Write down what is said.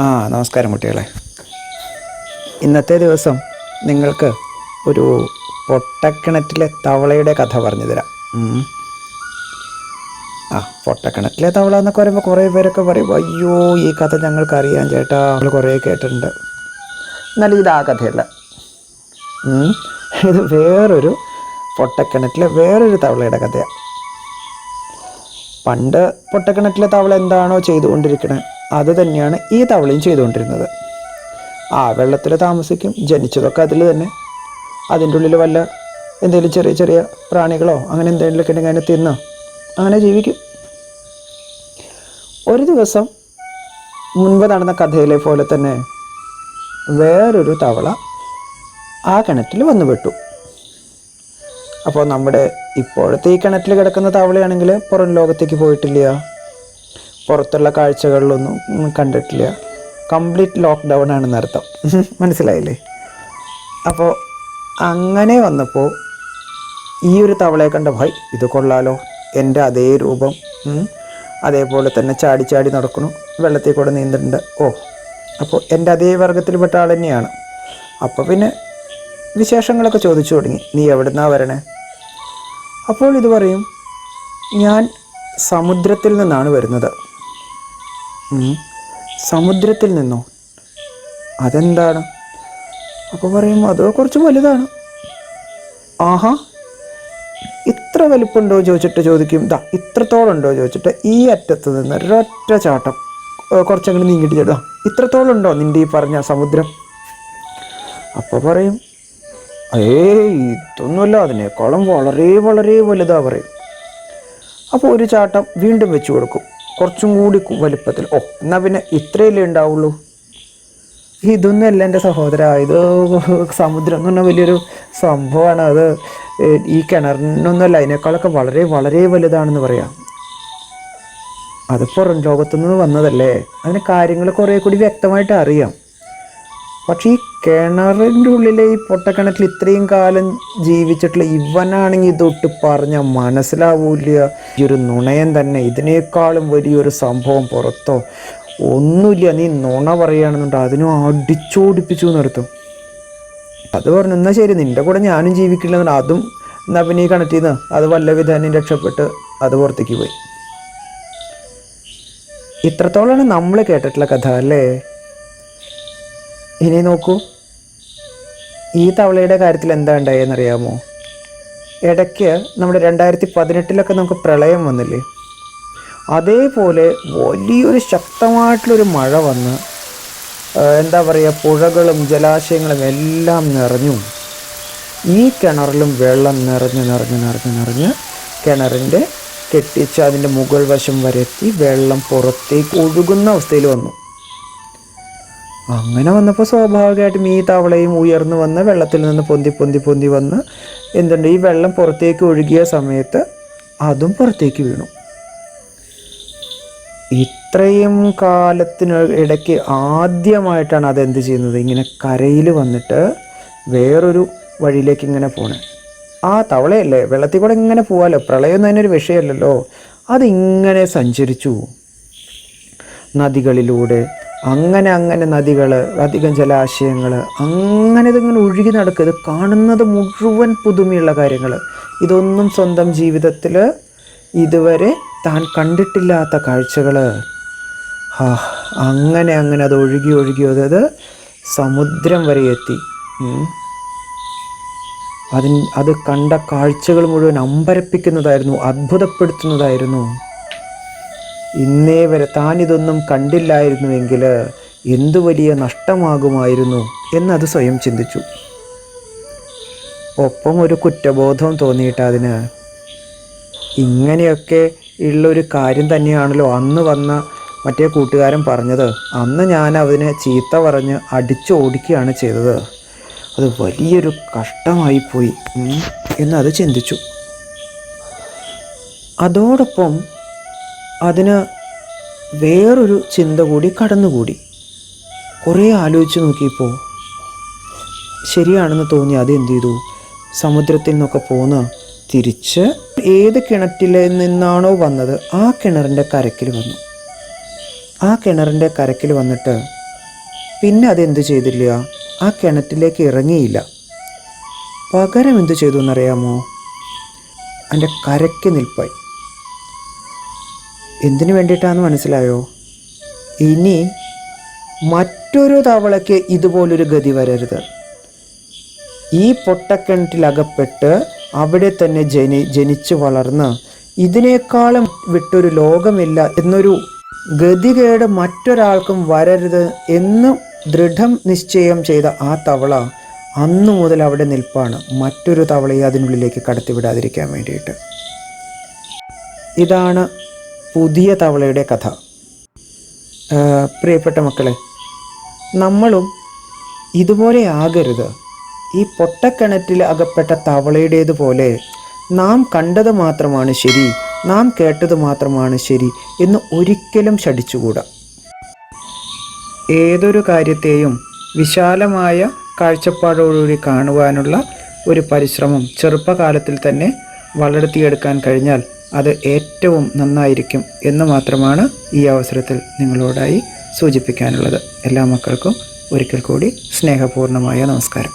നമസ്കാരം കുട്ടികളെ. ഇന്നത്തെ ദിവസം നിങ്ങൾക്ക് ഒരു പൊട്ടക്കിണറ്റിലെ തവളയുടെ കഥ പറഞ്ഞു തരാം. പൊട്ടക്കിണറ്റിലെ തവള എന്നൊക്കെ പറയുമ്പോൾ കുറേ പേരൊക്കെ പറയും, അയ്യോ ഈ കഥ ഞങ്ങൾക്കറിയാം ചേട്ടാ, നമ്മൾ കുറേ കേട്ടിട്ടുണ്ട്. എന്നാലും ഇത് ആ കഥയല്ല. ഇത് വേറൊരു പൊട്ടക്കിണറ്റിലെ വേറൊരു തവളയുടെ കഥയാണ്. പണ്ട് പൊട്ടക്കിണറ്റിലെ തവള എന്താണോ ചെയ്തുകൊണ്ടിരിക്കുന്നത് അത് തന്നെയാണ് ഈ തവളയും ചെയ്തുകൊണ്ടിരുന്നത്. വെള്ളത്തിൽ താമസിക്കും, ജനിച്ചതൊക്കെ അതിൽ തന്നെ. അതിൻ്റെ ഉള്ളിൽ വല്ല എന്തെങ്കിലും ചെറിയ ചെറിയ പ്രാണികളോ അങ്ങനെ എന്തെങ്കിലുമൊക്കെ ഉണ്ടെങ്കിൽ അതിനെ തിന്നോ അങ്ങനെ ജീവിക്കും. ഒരു ദിവസം മുൻപ് നടന്ന കഥയിലെ പോലെ തന്നെ വേറൊരു തവള ആ കിണറ്റിൽ വന്നു പെട്ടു. അപ്പോൾ നമ്മുടെ ഇപ്പോഴത്തെ ഈ കിണറ്റിൽ കിടക്കുന്ന തവളയാണെങ്കിൽ പുറം ലോകത്തേക്ക് പോയിട്ടില്ല, പുറത്തുള്ള കാഴ്ചകളിലൊന്നും കണ്ടിട്ടില്ല. കംപ്ലീറ്റ് ലോക്ക്ഡൗൺ ആണെന്ന് അർത്ഥം. മനസ്സിലായില്ലേ? അപ്പോൾ അങ്ങനെ വന്നപ്പോൾ ഈ ഒരു തവളയെ കണ്ട, ഭയ് ഇത് കൊള്ളാലോ, എൻ്റെ അതേ രൂപം, അതേപോലെ തന്നെ ചാടി ചാടി നടക്കണം, വെള്ളത്തിൽ കൂടെ നീന്തുന്നുണ്ട്. അപ്പോൾ എൻ്റെ അതേ വർഗത്തിൽപ്പെട്ട ആൾ തന്നെയാണ്. അപ്പോൾ പിന്നെ വിശേഷങ്ങളൊക്കെ ചോദിച്ചു തുടങ്ങി. നീ എവിടുന്നാണ് വരണേ? അപ്പോൾ ഇത് പറയും, ഞാൻ സമുദ്രത്തിൽ നിന്നാണ് വരുന്നത്. സമുദ്രത്തിൽ നിന്നോ? അതെന്താണ്? അപ്പോൾ പറയും, അത് കുറച്ച് വലുതാണ്. ഇത്ര വലിപ്പമുണ്ടോ ചോദിക്കും. ഇത്രത്തോളം ഉണ്ടോ ചോദിച്ചിട്ട് ഈ അറ്റത്ത് നിന്ന് ഒരൊറ്റ ചാട്ടം കുറച്ചങ്ങനെ നീങ്ങിട്ട് ചേട്ടാ, ഇത്രത്തോളം ഉണ്ടോ നിൻ്റെ ഈ പറഞ്ഞ സമുദ്രം? അപ്പോൾ പറയും, ഇതൊന്നുമല്ല, അതിനേക്കാളും വളരെ വളരെ വലുതാ പറയും. അപ്പോൾ ഒരു ചാട്ടം വീണ്ടും വെച്ച് കൊടുക്കും, കുറച്ചും കൂടി വലിപ്പത്തിൽ. എന്നാൽ പിന്നെ ഇത്രയല്ലേ ഉണ്ടാവുള്ളൂ. ഇതൊന്നുമല്ല എൻ്റെ സഹോദര, ഇത് സമുദ്രം എന്ന് പറഞ്ഞാൽ വലിയൊരു സംഭവമാണ്. അത് ഈ കിണറിനൊന്നുമല്ല, അതിനേക്കാളൊക്കെ വളരെ വളരെ വലുതാണെന്ന് പറയാം. അത് പുറം ലോകത്തുനിന്ന് വന്നതല്ലേ, അതിന് കാര്യങ്ങൾ കുറേ കൂടി വ്യക്തമായിട്ട് അറിയാം. പക്ഷേ ഈ കിണറിൻ്റെ ഉള്ളിലെ ഈ പൊട്ടക്കിണറ്റിൽ ഇത്രയും കാലം ജീവിച്ചിട്ടുള്ള ഇവനാണെങ്കിൽ ഇതൊട്ട് പറഞ്ഞാൽ മനസ്സിലാവൂല്ല. ഈ ഒരു നുണയൻ തന്നെ, ഇതിനേക്കാളും വലിയൊരു സംഭവം പുറത്തോ ഒന്നുമില്ല, നീ നുണ പറയുകയാണെന്നുണ്ട് അതിനും അടിച്ചോടിപ്പിച്ചു നിർത്തും. അത് പറഞ്ഞു, എന്നാൽ ശരി, നിൻ്റെ കൂടെ ഞാനും ജീവിക്കില്ലെന്നുണ്ട്. അതും എന്നാൽ പിന്നെ ഈ കിണറ്റിൽ നിന്ന് അത് വല്ല വിധാനം രക്ഷപ്പെട്ട് അത് പുറത്തേക്ക് പോയി. ഇത്രത്തോളമാണ് നമ്മൾ കേട്ടിട്ടുള്ള കഥ അല്ലേ? ഇനി നോക്കൂ, ഈ തവളയുടെ കാര്യത്തിൽ എന്താ ഉണ്ടായെന്നറിയാമോ? ഇടയ്ക്ക് നമ്മുടെ 2018 നമുക്ക് പ്രളയം വന്നില്ലേ, അതേപോലെ വലിയൊരു ശക്തമായിട്ടുള്ളൊരു മഴ വന്ന് എന്താ പറയുക, പുഴകളും ജലാശയങ്ങളും എല്ലാം നിറഞ്ഞു. ഈ കിണറിലും വെള്ളം നിറഞ്ഞ് കിണറിൻ്റെ കെട്ടിച്ച് അതിൻ്റെ മുകൾ വശം വരെ എത്തി വെള്ളം പുറത്തേക്ക് ഒഴുകുന്ന അവസ്ഥയിൽ വന്നു. അങ്ങനെ വന്നപ്പോൾ സ്വാഭാവികമായിട്ടും ഈ തവളയും ഉയർന്നു വന്ന് വെള്ളത്തിൽ നിന്ന് പൊന്തി വന്ന് എന്തുണ്ട്, ഈ വെള്ളം പുറത്തേക്ക് ഒഴുകിയ സമയത്ത് അതും പുറത്തേക്ക് വീണു. ഇത്രയും കാലത്തിന് ഇടയ്ക്ക് ആദ്യമായിട്ടാണ് അതെന്ത് ചെയ്യുന്നത്, ഇങ്ങനെ കരയിൽ വന്നിട്ട് വേറൊരു വഴിയിലേക്ക് ഇങ്ങനെ പോണേ. തവളയല്ലേ, വെള്ളത്തിൽ കൂടെ ഇങ്ങനെ പോവാലോ, പ്രളയം അതിനൊരു വിഷയമല്ലല്ലോ. അതിങ്ങനെ സഞ്ചരിച്ചു നദികളിലൂടെ, അങ്ങനെ നദികൾ, അധികം ജലാശയങ്ങൾ, അങ്ങനെ ഇതിങ്ങനെ ഒഴുകി നടക്കുക. ഇത് കാണുന്നത് മുഴുവൻ പുതുമയുള്ള കാര്യങ്ങൾ. ഇതൊന്നും സ്വന്തം ജീവിതത്തിൽ ഇതുവരെ താൻ കണ്ടിട്ടില്ലാത്ത കാഴ്ചകൾ. അങ്ങനെ അത് ഒഴുകി അത് സമുദ്രം വരെ എത്തി. അത് കണ്ട കാഴ്ചകൾ മുഴുവൻ അമ്പരപ്പിക്കുന്നതായിരുന്നു, അത്ഭുതപ്പെടുത്തുന്നതായിരുന്നു. ഇന്നേ വരെ താൻ ഇതൊന്നും കണ്ടില്ലായിരുന്നുവെങ്കിൽ എന്തു വലിയ നഷ്ടമാകുമായിരുന്നു എന്നത് സ്വയം ചിന്തിച്ചു. ഒപ്പം ഒരു കുറ്റബോധവും തോന്നിയിട്ട് അതിന്. ഇങ്ങനെയൊക്കെ ഉള്ളൊരു കാര്യം തന്നെയാണല്ലോ അന്ന് വന്ന മറ്റേ കൂട്ടുകാരൻ പറഞ്ഞത്. അന്ന് ഞാൻ അതിനെ ചീത്ത പറഞ്ഞ് അടിച്ചോടിക്കുകയാണ് ചെയ്തത്. അത് വലിയൊരു കഷ്ടമായിപ്പോയി എന്നത് ചിന്തിച്ചു. അതോടൊപ്പം അതിന് വേറൊരു ചിന്ത കൂടി കടന്നുകൂടി. കുറേ ആലോചിച്ച് നോക്കിയപ്പോൾ ശരിയാണെന്ന് തോന്നി. അത് എന്ത് ചെയ്തു, സമുദ്രത്തിൽ നിന്നൊക്കെ പോന്ന് തിരിച്ച് ഏത് കിണറ്റിൽ നിന്നാണോ വന്നത് ആ കിണറിൻ്റെ കരക്കിൽ വന്നു. ആ കിണറിൻ്റെ കരക്കിൽ വന്നിട്ട് പിന്നെ അതെന്തു ചെയ്തില്ല, ആ കിണറ്റിലേക്ക് ഇറങ്ങിയില്ല. പകരം എന്തു ചെയ്തു എന്നറിയാമോ? അതിൻ്റെ കരയ്ക്ക് നിൽപ്പായി. എന്തിനു വേണ്ടിയിട്ടാണെന്ന് മനസ്സിലായോ? ഇനി മറ്റൊരു തവളയ്ക്ക് ഇതുപോലൊരു ഗതി വരരുത്. ഈ പൊട്ടക്കിണറ്റിലകപ്പെട്ട് അവിടെ തന്നെ ജനിച്ചു വളർന്ന് ഇതിനേക്കാളും വിട്ടൊരു ലോകമില്ല എന്നൊരു ഗതികേട് മറ്റൊരാൾക്കും വരരുത് എന്ന് ദൃഢം നിശ്ചയം ചെയ്ത ആ തവള അന്നു മുതൽ അവിടെ നിൽപ്പാണ്, മറ്റൊരു തവളയെ അതിനുള്ളിലേക്ക് കടത്തിവിടാതിരിക്കാൻ വേണ്ടിയിട്ട്. ഇതാണ് പുതിയ തവളയുടെ കഥ. പ്രിയപ്പെട്ട മക്കളെ, നമ്മളും ഇതുപോലെ ആകരുത്. ഈ പൊട്ടക്കിണറ്റിൽ അകപ്പെട്ട തവളയുടേതുപോലെ നാം കണ്ടത് മാത്രമാണ് ശരി, നാം കേട്ടത് മാത്രമാണ് ശരി എന്ന് ഒരിക്കലും ശഠിച്ചുകൂടാ. ഏതൊരു കാര്യത്തെയും വിശാലമായ കാഴ്ചപ്പാടോടുകൂടി കാണുവാനുള്ള ഒരു പരിശ്രമം ചെറുപ്പകാലത്തിൽ തന്നെ വളർത്തിയെടുക്കാൻ കഴിഞ്ഞാൽ അത് ഏറ്റവും നന്നായിരിക്കും എന്ന് മാത്രമാണ് ഈ അവസരത്തിൽ നിങ്ങളോടായി സൂചിപ്പിക്കാനുള്ളത്. എല്ലാ മക്കൾക്കും ഒരിക്കൽ കൂടി സ്നേഹപൂർണ്ണമായ നമസ്കാരം.